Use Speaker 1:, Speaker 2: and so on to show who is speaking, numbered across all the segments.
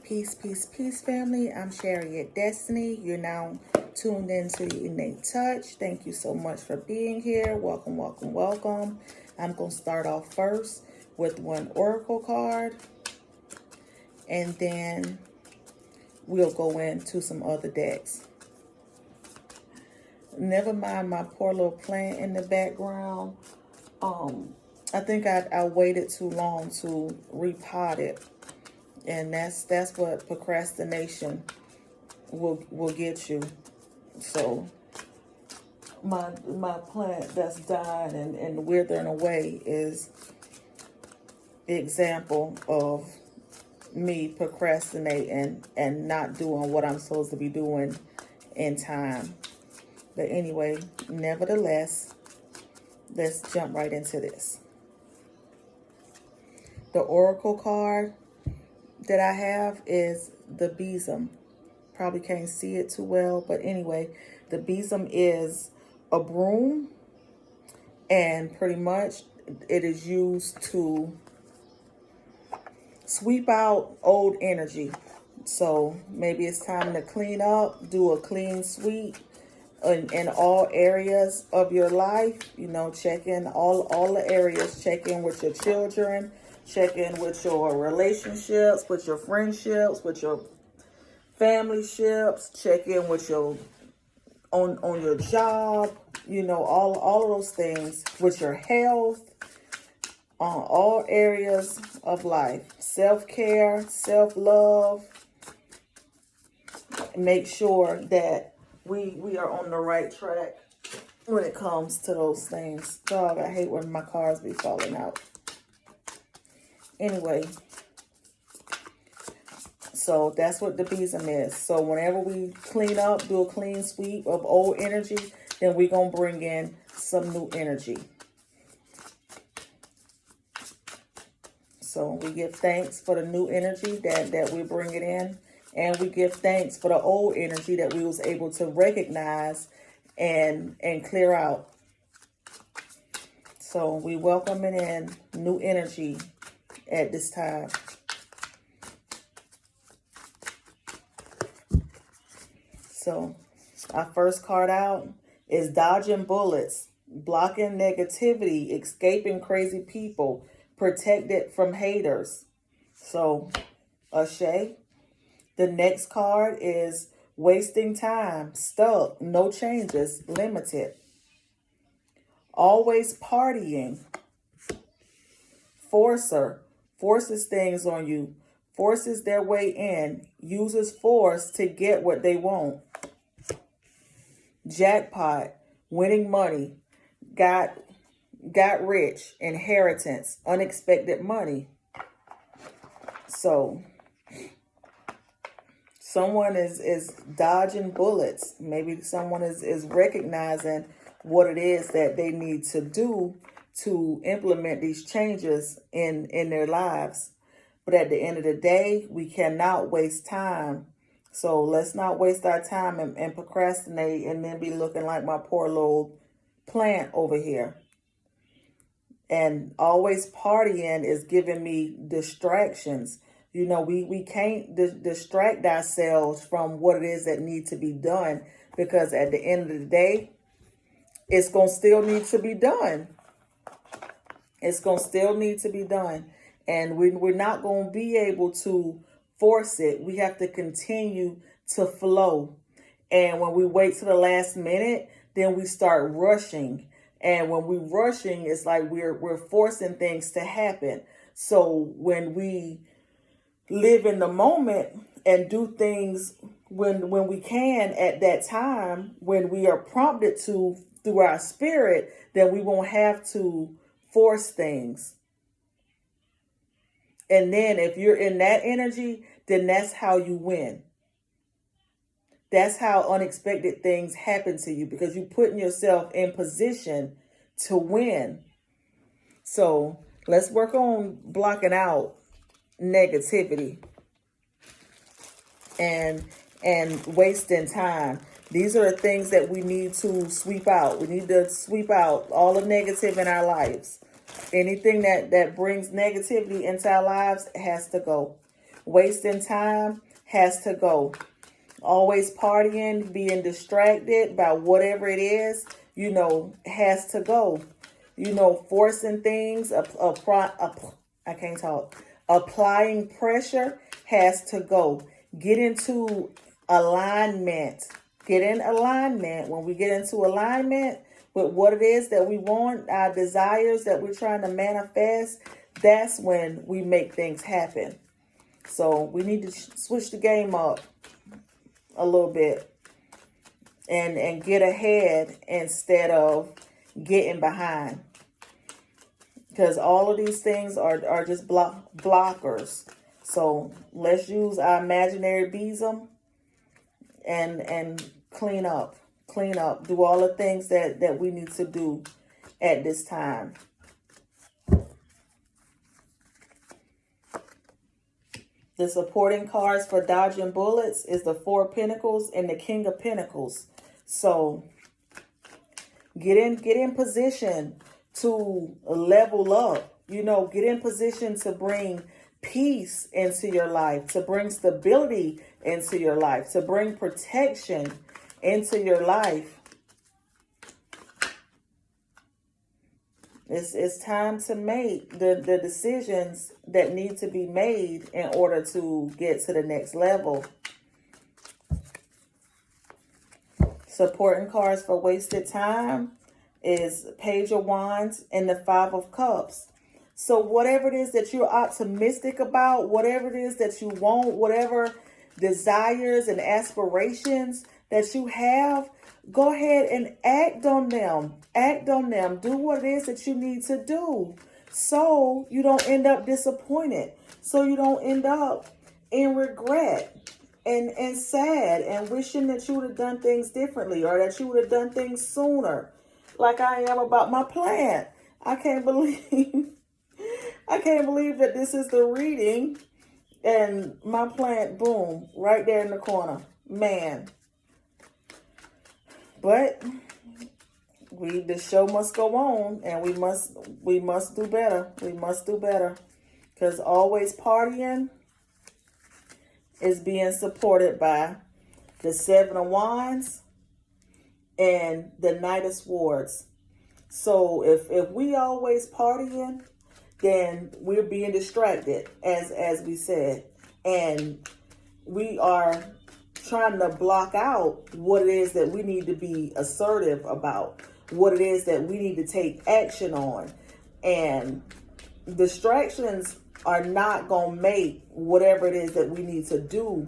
Speaker 1: Peace, peace, peace, family. I'm Chariot Destiny. You're now tuned into the Innate Touch. Thank you so much for being here. Welcome, welcome, welcome. I'm going to start off first with one oracle card, and then we'll go into some other decks. Never mind my poor little plant in the background. I think I waited too long to repot it. And that's what procrastination will get you. So my plant that's dying and withering away is the example of me procrastinating and not doing what I'm supposed to be doing in time. But anyway, nevertheless, let's jump right into this. The oracle card that I have is the besom. Probably can't see it too well, but anyway, the besom is a broom, and pretty much it is used to sweep out old energy. So maybe it's time to clean up, do a clean sweep in all areas of your life. You know, check in all the areas. Check in with your children. Check in with your relationships, with your friendships, with your family ships. Check in with your on your job. You know, all of those things, with your health, on all areas of life. Self-care, self-love. Make sure that we are on the right track when it comes to those things. Dog, I hate when my cars be falling out. Anyway, so that's what the besom is. So whenever we clean up, do a clean sweep of old energy, then we're going to bring in some new energy. So we give thanks for the new energy that we bring it in. And we give thanks for the old energy that we was able to recognize and clear out. So we welcoming in new energy at this time. So our first card out is dodging bullets, blocking negativity, escaping crazy people, protected from haters. So, Ashe. The next card is wasting time, stuck, no changes, limited. Always partying. Forcer, forces things on you, forces their way in, uses force to get what they want. Jackpot, winning money, got rich, inheritance, unexpected money. So someone is dodging bullets. Maybe someone is recognizing what it is that they need to do to implement these changes in their lives. But at the end of the day, we cannot waste time. So let's not waste our time and procrastinate and then be looking like my poor little plant over here. And always partying is giving me distractions. You know, we can't distract ourselves from what it is that needs to be done, because at the end of the day, it's going to still need to be done. It's going to still need to be done. And we're not going to be able to force it. We have to continue to flow. And when we wait to the last minute, then we start rushing. And when we're rushing, it's like we're forcing things to happen. So when we live in the moment and do things when we can at that time, when we are prompted to through our spirit, then we won't have to force things. And then if you're in that energy, then that's how you win. That's how unexpected things happen to you, because you're putting yourself in position to win. So let's work on blocking out negativity and wasting time. These are the things that we need to sweep out. We need to sweep out all the negative in our lives. Anything that brings negativity into our lives has to go. wasting time has to go. Always partying, being distracted by whatever it is, has to go. Forcing things, I can't talk. Applying pressure has to go. Get into alignment. Get in alignment. When we get into alignment with what it is that we want, our desires that we're trying to manifest, that's when we make things happen. So we need to switch the game up a little bit and get ahead instead of getting behind. Because all of these things are just blockers. So let's use our imaginary besom and clean up, do all the things that we need to do at this time. The supporting cards for dodging bullets is the Four of Pentacles and the King of Pentacles. So get in position to level up, get in position to bring peace into your life, to bring stability into your life, to bring protection into your life. It's time to make the decisions that need to be made in order to get to the next level. Supporting cards for wasted time is Page of Wands and the Five of Cups. So whatever it is that you're optimistic about, whatever it is that you want, whatever desires and aspirations that you have, go ahead and act on them. Act on them. Do what it is that you need to do so you don't end up disappointed. So you don't end up in regret and sad and wishing that you would have done things differently or that you would have done things sooner. Like I am about my plant. I can't believe that this is the reading and my plant, boom, right there in the corner. Man. But the show must go on and we must do better. We must do better. Because always partying is being supported by the Seven of Wands and the Knight of Swords. So if we always partying, then we're being distracted, as we said. And we are trying to block out what it is that we need to be assertive about, what it is that we need to take action on. And distractions are not going to make whatever it is that we need to do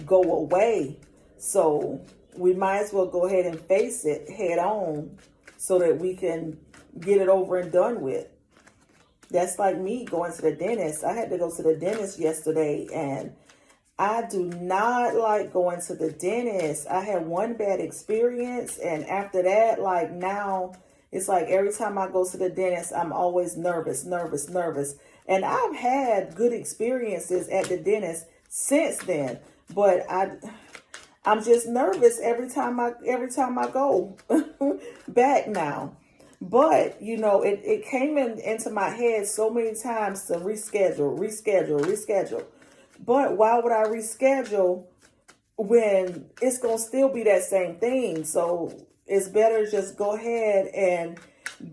Speaker 1: go away. So we might as well go ahead and face it head on so that we can get it over and done with. That's like me going to the dentist. I had to go to the dentist yesterday, and I do not like going to the dentist. I had one bad experience, and after that, like now, it's like every time I go to the dentist, I'm always nervous. And I've had good experiences at the dentist since then, but I'm just nervous every time I go back now. But, it came into my head so many times to reschedule. But why would I reschedule when it's going to still be that same thing? So it's better just go ahead and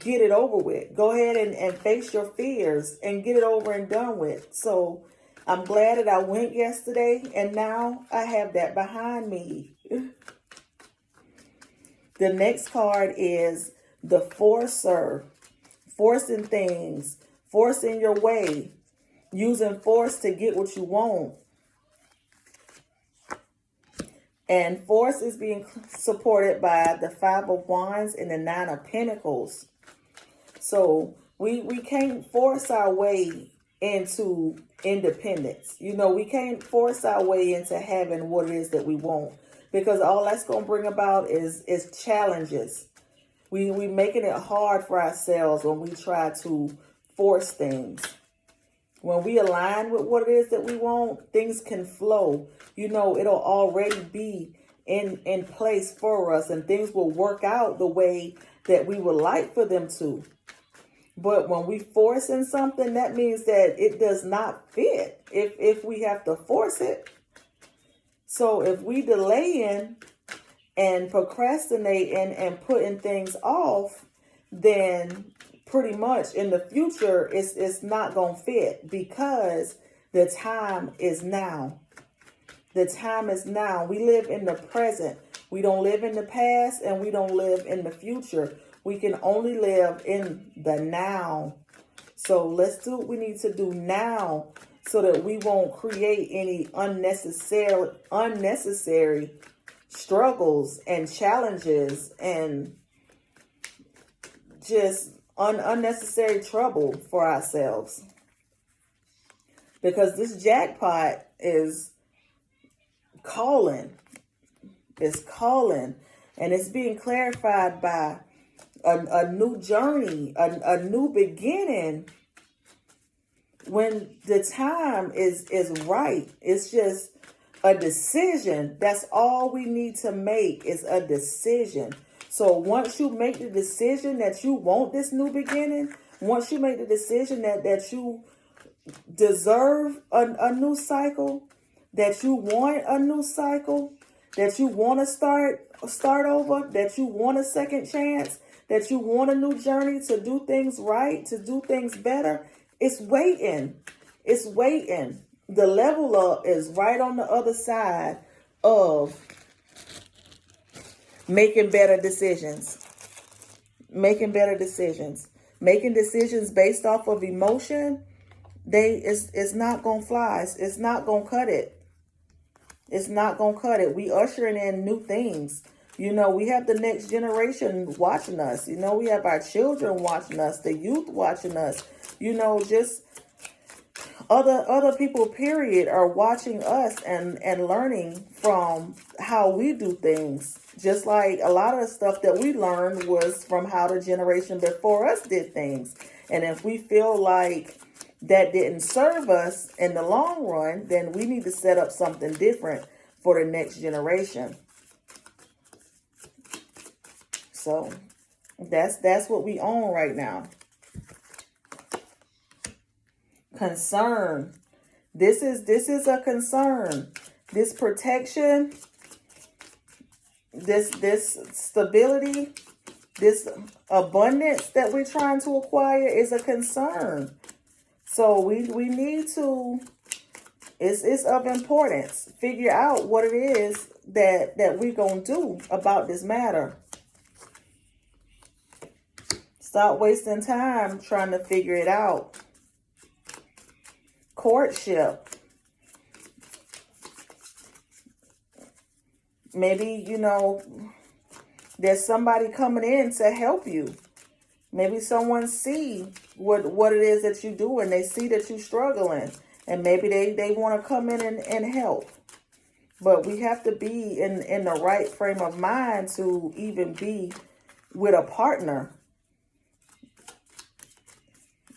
Speaker 1: get it over with. Go ahead and face your fears and get it over and done with. So I'm glad that I went yesterday, and now I have that behind me. The next card is the Forcer. Forcing things, forcing your way, using force to get what you want. And force is being supported by the Five of Wands and the Nine of Pentacles. So we can't force our way into independence. We can't force our way into having what it is that we want, because all that's going to bring about is challenges. We making it hard for ourselves when we try to force things. When we align with what it is that we want, things can flow. It'll already be in place for us, and things will work out the way that we would like for them to. But when we forcing something, that means that it does not fit if we have to force it. So if we delaying and procrastinating and putting things off, then pretty much in the future it's not gonna fit, because the time is now. The time is now. We live in the present. We don't live in the past, and we don't live in the future. We can only live in the now. So let's do what we need to do now, so that we won't create any unnecessary struggles and challenges and just unnecessary trouble for ourselves. Because this jackpot is calling. It's calling. And it's being clarified by a new journey, a new beginning. When the time is right, it's just a decision. That's all we need to make, is a decision. So once you make the decision that you want this new beginning, once you make the decision that you deserve a new cycle, that you want a new cycle, that you want to start over, that you want a second chance, that you want a new journey to do things right, to do things better, it's waiting. It's waiting. The level up is right on the other side of making better decisions. Making better decisions. Making decisions based off of emotion, it's not going to fly. It's not going to cut it. It's not going to cut it. We ushering in new things. You know, we have the next generation watching us. You know, we have our children watching us, the youth watching us. You know, just other people, period, are watching us and learning from how we do things. Just like a lot of the stuff that we learned was from how the generation before us did things. And if we feel like that didn't serve us in the long run, then we need to set up something different for the next generation. So that's what we own right now. Concern. This is a concern. This protection, this stability, this abundance that we're trying to acquire is a concern. So we need to, it's of importance, figure out what it is that we're going to do about this matter. Stop wasting time trying to figure it out. Courtship. Maybe, you know, there's somebody coming in to help you. Maybe someone see what it is that you do, and they see that you're struggling, and maybe they want to come in and help. But we have to be in the right frame of mind to even be with a partner.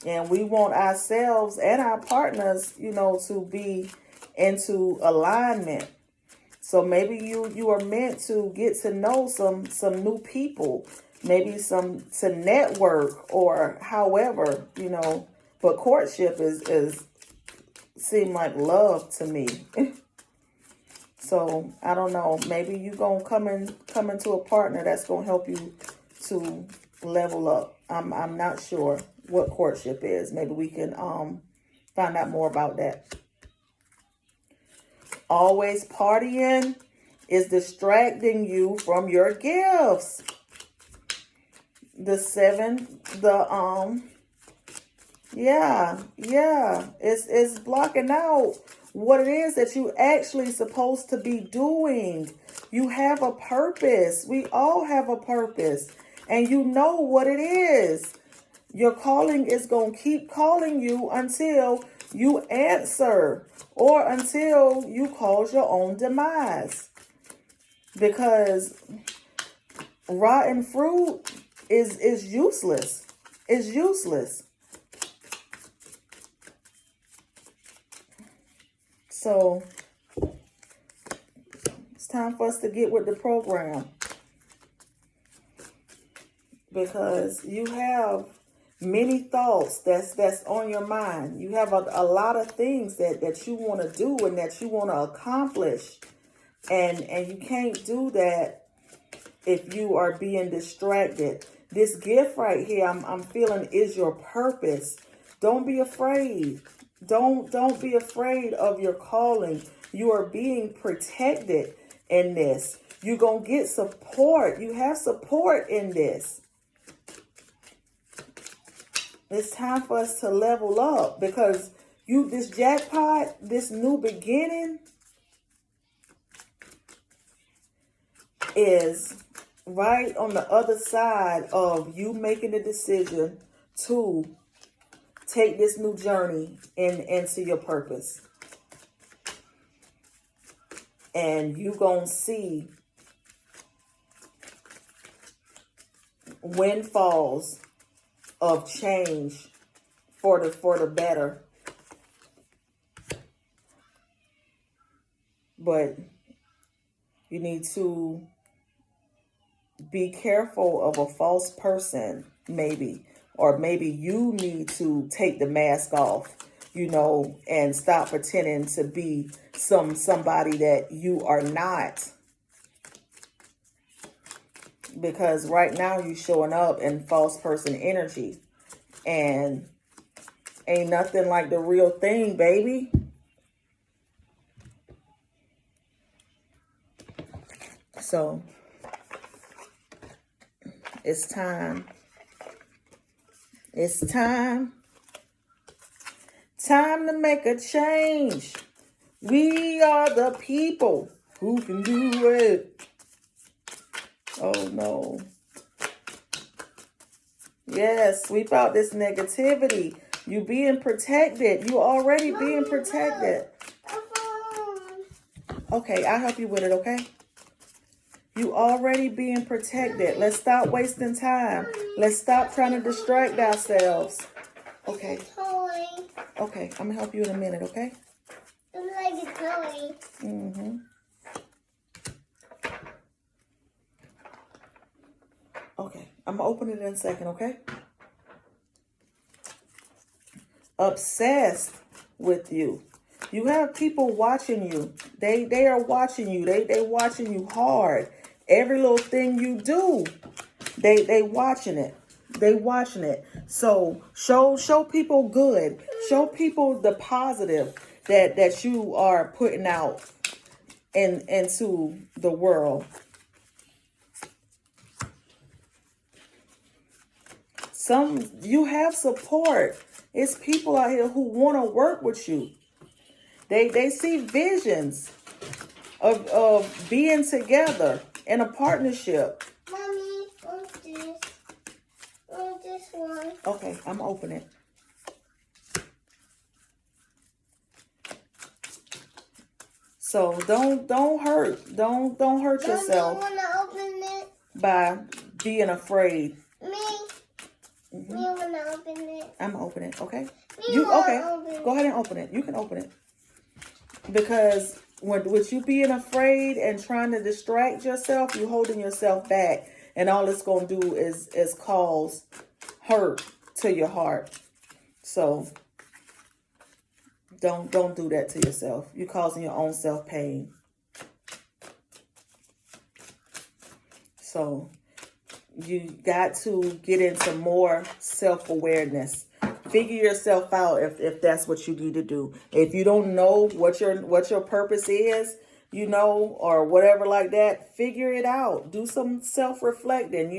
Speaker 1: And we want ourselves and our partners, you know, to be into alignment. So maybe you are meant to get to know some new people, maybe to network or however, you know. But courtship is seem like love to me. So I don't know. Maybe you gonna come into a partner that's gonna help you to level up. I'm not sure what courtship is. Maybe we can find out more about that. Always partying is distracting you from your gifts. The 7, it's blocking out what it is that you actually supposed to be doing. You have a purpose. We all have a purpose, and you know what it is. Your calling is going to keep calling you until you answer, or until you cause your own demise. Because rotten fruit is useless. It's useless. So it's time for us to get with the program. Because you have many thoughts that's on your mind. You have a lot of things that you want to do and that you want to accomplish. And you can't do that if you are being distracted. This gift right here, I'm feeling is your purpose. Don't be afraid. Don't be afraid of your calling. You are being protected in this. You're going to get support. You have support in this. It's time for us to level up because this jackpot, this new beginning is right on the other side of you making the decision to take this new journey into your purpose. And you gonna see windfalls of change for the better. But you need to be careful of a false person, maybe. Or maybe you need to take the mask off, and stop pretending to be somebody that you are not. Because right now you're showing up in false person energy. And ain't nothing like the real thing, baby. So it's time. It's time. Time to make a change. We are the people who can do it. Oh no. Yes, sweep out this negativity. You being protected. You already being protected. Okay, I'll help you with it, okay? You already being protected. Let's stop wasting time. Let's stop trying to distract ourselves. Okay. Okay, I'm going to help you in a minute, okay?
Speaker 2: It's like a toy.
Speaker 1: Mm-hmm. Okay, I'm going to open it in a second, okay? Obsessed with you. You have people watching you. They are watching you. They watching you hard. Every little thing you do, they watching it. They watching it. So show people good. Show people the positive that you are putting out into the world. You have support. It's people out here who want to work with you. They see visions of being together in a partnership.
Speaker 2: Mommy, what's this? What's this one?
Speaker 1: Okay, I'm opening it. So don't hurt. Don't hurt yourself.
Speaker 2: Mommy, wanna open it?
Speaker 1: By being afraid.
Speaker 2: Me. Mm-hmm. Me wanna open it.
Speaker 1: I'm opening it, okay?
Speaker 2: Me
Speaker 1: Okay.
Speaker 2: Open.
Speaker 1: Go ahead and open it. You can open it. Because with you being afraid and trying to distract yourself, you're holding yourself back. And all it's going to do is cause hurt to your heart. So don't do that to yourself. You're causing your own self pain. So you got to get into more self-awareness. Figure yourself out if that's what you need to do. If you don't know what your purpose is, or whatever like that, figure it out. Do some self-reflecting,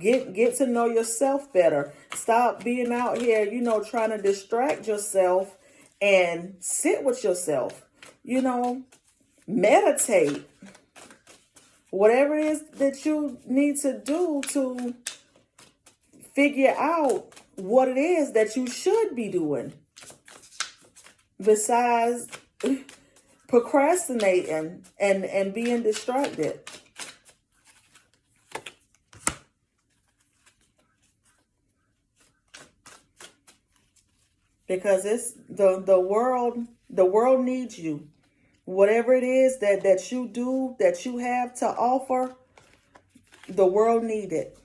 Speaker 1: get to know yourself better. Stop being out here, trying to distract yourself and sit with yourself, meditate. Whatever it is that you need to do to figure out what it is that you should be doing besides procrastinating and being distracted. Because it's the world needs you. Whatever it is that you do, that you have to offer, the world needs it.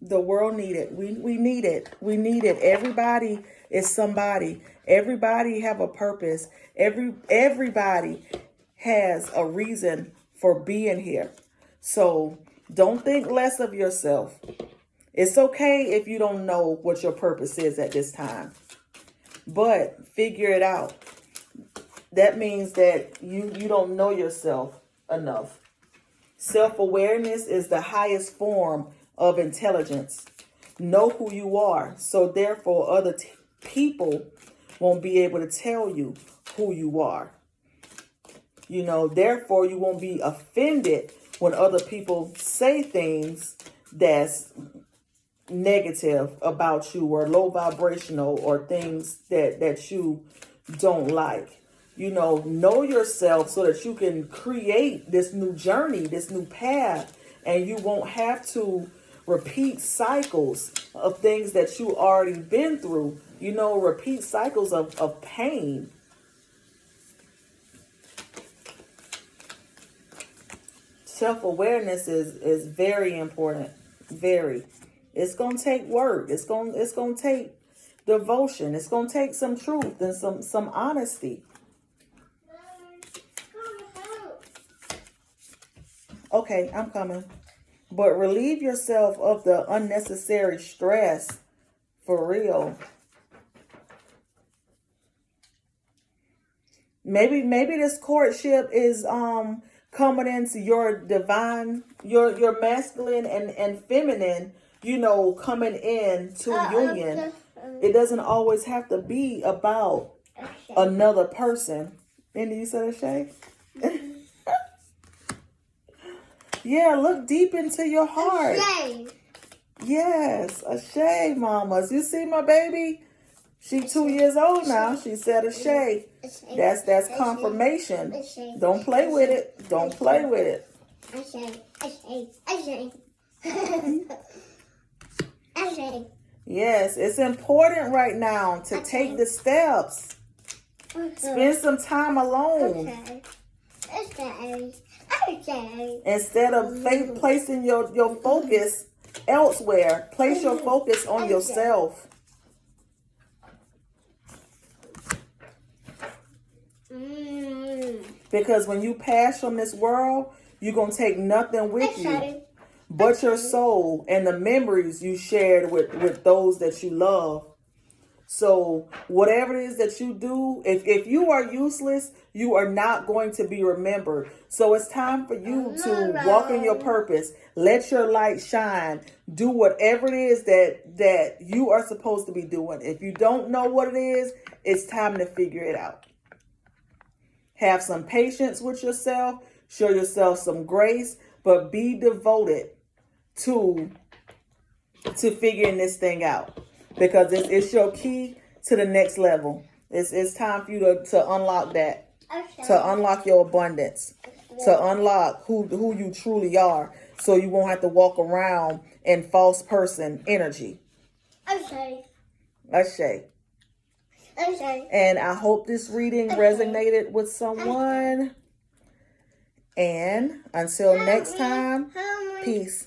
Speaker 1: The world need it. We need it. We need it. Everybody is somebody. Everybody have a purpose. Everybody has a reason for being here. So don't think less of yourself. It's okay if you don't know what your purpose is at this time, but figure it out. That means that you don't know yourself enough. Self-awareness is the highest form of intelligence. Know who you are, so therefore other people won't be able to tell you who you are. Therefore you won't be offended when other people say things that's negative about you or low vibrational or things that you don't like. Know yourself so that you can create this new journey, this new path, and you won't have to repeat cycles of things that you already been through, repeat cycles of pain. Self-awareness is very important. Very. It's going to take work. It's going to take devotion. It's going to take some truth and some honesty. Okay, I'm coming. But relieve yourself of the unnecessary stress, for real. Maybe this courtship is coming into your divine, your masculine and feminine, coming into union. It doesn't always have to be about another person. Indy, you said a Shay? Yeah, look deep into your heart. Yes, a Shay, mamas. You see my baby? She 2 years old now. She said a Shay. That's confirmation. Don't play with it. Don't play with it. Yes, it's important right now to take the steps. Spend some time alone. Instead of placing your focus elsewhere, place your focus on yourself. Because when you pass from this world, you're going to take nothing with you but your soul and the memories you shared with those that you love. So whatever it is that you do, if you are useless, you are not going to be remembered. So it's time for you to walk in your purpose. Let your light shine. Do whatever it is that you are supposed to be doing. If you don't know what it is, it's time to figure it out. Have some patience with yourself. Show yourself some grace, but be devoted to figuring this thing out. Because it's your key to the next level. It's time for you to unlock that. Okay. To unlock your abundance. Okay. To unlock who you truly are. So you won't have to walk around in false person energy. Okay. Okay. Okay. And I hope this reading resonated with someone. And until next time, peace.